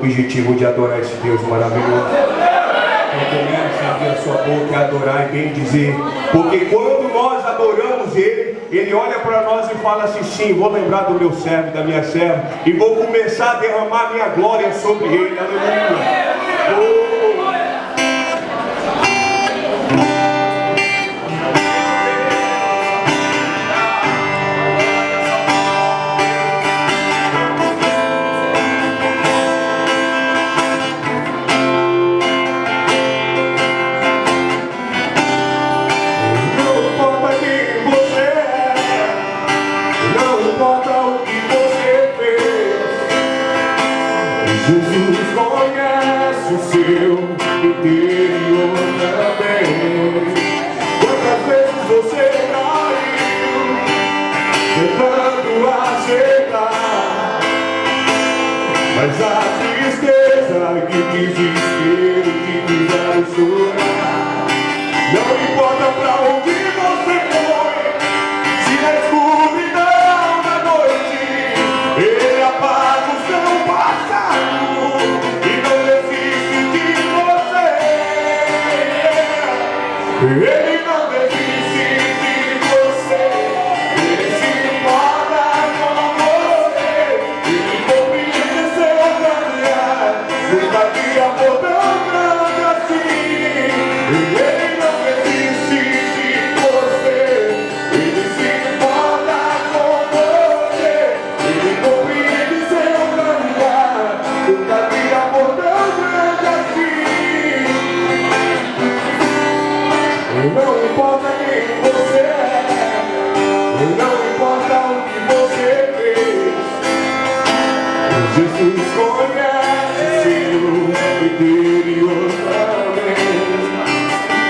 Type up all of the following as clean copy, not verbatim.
objetivo de adorar esse Deus maravilhoso. Não começa a abrir a sua boca e adorar e bem dizer, porque quando nós adoramos Ele, Ele olha para nós e fala assim, sim, vou lembrar do meu servo, da minha serva, e vou começar a derramar minha glória sobre Ele, aleluia. Oh. Jesus conhece o seu interior também. Quantas vezes você caiu tentando aceitar, mas a tristeza e o desespero te fizeram chorar. Não importa pra onde você foi, se na escuridão da noite Ele apaga o seu passado. Ele não desiste de você, Ele se importa com você, Ele compreende seu caminhar, nunca vi amor tão grande assim. Ele não desiste de você, Ele se importa com você, Ele compreende seu caminhar, nunca vi amor tão grande assim. Não importa quem você é, não importa o que você fez, Jesus conhece seu interior também.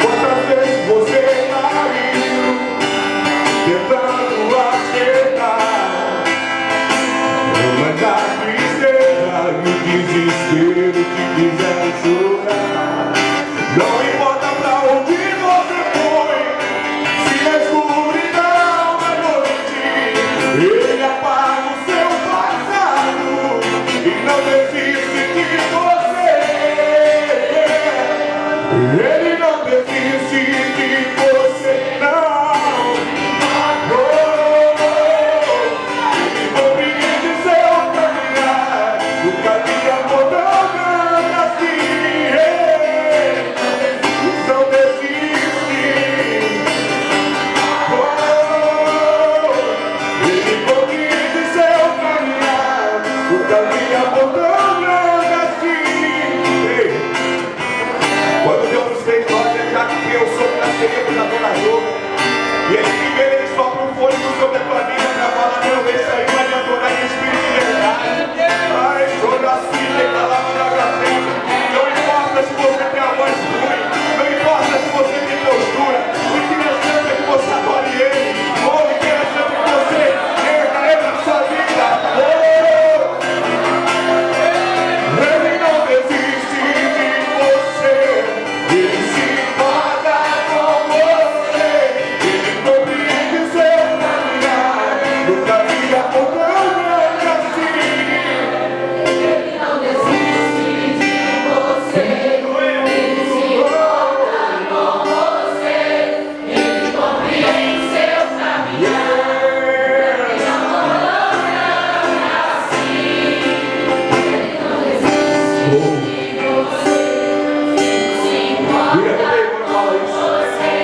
Quantas vezes você caiu tentando aceitar, mas a tristeza e o desespero te fizeram chorar. Não importa pra onde você foi, se na escuridão da noite Ele apaga o seu passado e não desiste de você. Ele não desiste de você, não. Ele compreende seu caminhar, nunca vi amor tão grande assim. Não desiste. Ele compreende seu caminhar, nunca vi amor tão grande assim. Quando Deus nos fez, nós já criou sobre a seremos adorador. E Ele primeiro Ele sopra um fôlego sobre a tua vida para falar, não, esse aí vai me adorar em espírito de verdade. Ai, joga assim, decalava na gaveta. Não importa se você tem a voz ruim, não importa se você tem postura, o interessante é que você adore Ele. O interessante é que você erga Ele na sua vida. Ele não desiste de você, Ele se importa com você, Ele compreende seu caminhar, nunca vi amor tão grande assim. Ele não desiste de você, Ele se importa com você, Ele compreende seu caminhar, nunca vi amor tão grande assim. Ele não desiste de você, Ele se importa com você,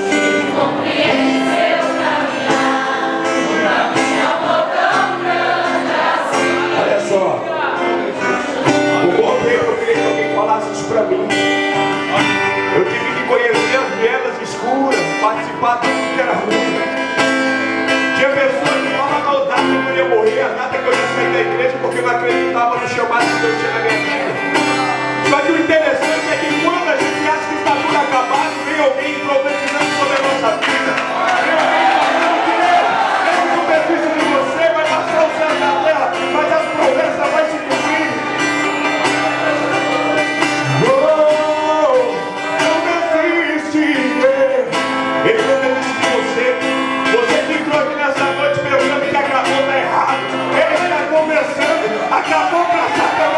Ele compreende seu caminhar, nunca vi amor tão grande assim. Olha só, por bom tempo eu queria que alguém falasse isso pra mim. Eu tive que conhecer as vielas escuras, participar de tudo que era ruim. Tinha pessoas que falavam a data que eu ia morrer, a data que eu ia sair da igreja, porque não acreditava no chamado que Deus tinha na minha vida. Só que o interessante é que quando a gente acha que está tudo acabado, vem alguém profetizando sobre a nossa vida. Mesmo que o benefício de você vai passar o céu da terra, mas as promessas vão se cumprir. Não desiste, Ele não desiste de você. Você que entrou aqui nessa noite pensando que acabou, está errado. Ele está começando, acabou para Satanás.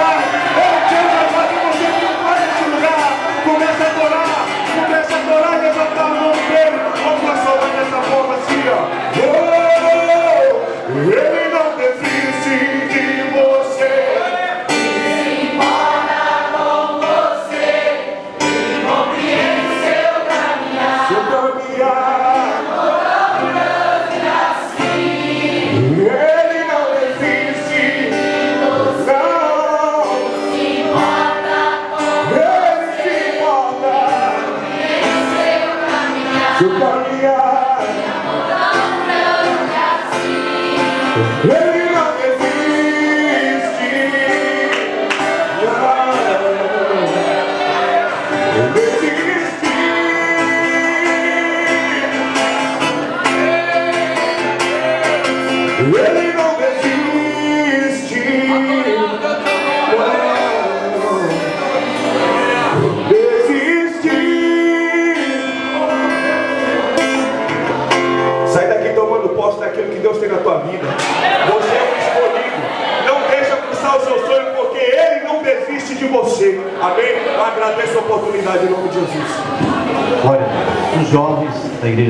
tem na tua vida. Você é um escolhido. Não deixa cruzar o seu sonho, porque Ele não desiste de você. Amém? Eu agradeço a oportunidade em nome de Jesus. Olha, os jovens da igreja